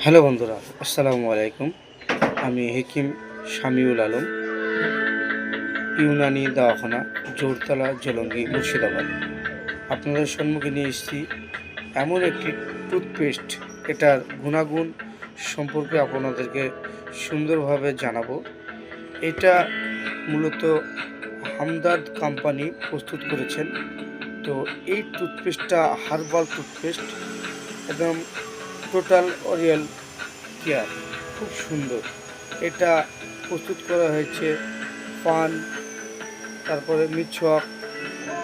Hello বন্ধুরা, আসসালামু আলাইকুম। আমি হেকিম শামিউল আলম, ইউনানি দাওয়াখানা, জোরতলা, জলঙ্গি, মুর্শিদাবাদ। আপনাদের সম্মুখে নিয়ে এসেছি এমন একটি টুথপেস্ট। এটার গুণাগুণ সম্পর্কে আপনাদেরকে সুন্দরভাবে জানাবো। এটা মূলত হামদার্দ কোম্পানি প্রস্তুত করেছেন। তো এই টুথপেস্টটা হার্বাল টুথপেস্ট, একদম টোটাল অরিয়াল কেয়ার, খুব সুন্দর। এটা প্রস্তুত করা হয়েছে পান, তারপরে মিছক,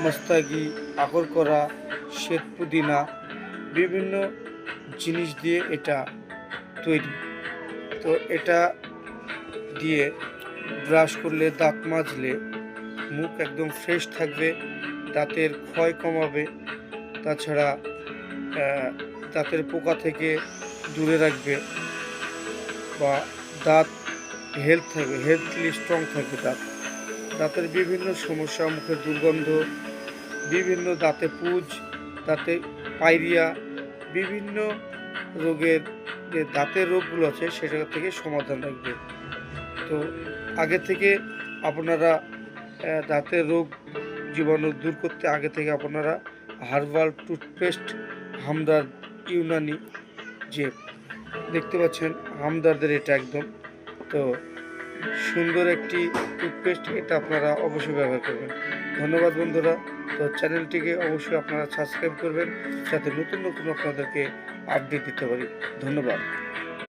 মস্তাগি, আকরকরা, শ্বেত পুদিনা, বিভিন্ন জিনিস দিয়ে এটা তৈরি। তো এটা দিয়ে ব্রাশ করলে, দাঁত মাজলে মুখ একদম ফ্রেশ থাকবে, দাঁতের ক্ষয় কমাবে, তাছাড়া দাঁতের পোকা থেকে দূরে রাখবে, বা দাঁত হেলথলি স্ট্রং থাকবে। দাঁতের বিভিন্ন সমস্যা, মুখের দুর্গন্ধ, বিভিন্ন দাঁতে পুজ, দাঁতে পায়রিয়া, বিভিন্ন রোগের যে দাঁতের রোগগুলো আছে সেটা থেকে সমাধান রাখবে। তো আগে থেকে আপনারা দাঁতের রোগ জীবাণু দূর করতে আগে থেকে আপনারা হার্বাল টুথপেস্ট হামদার্দ ইউনানি, যে দেখতে পাচ্ছেন হামদার্দের, এটা একদম তো সুন্দর একটি টুথপেস্ট। এটা আপনারা অবশ্যই ব্যবহার করবেন। ধন্যবাদ বন্ধুরা। তো চ্যানেলটিকে অবশ্যই আপনারা সাবস্ক্রাইব করবেন, যাতে নতুন নতুন আপনাদেরকে আপডেট দিতে পারি। ধন্যবাদ।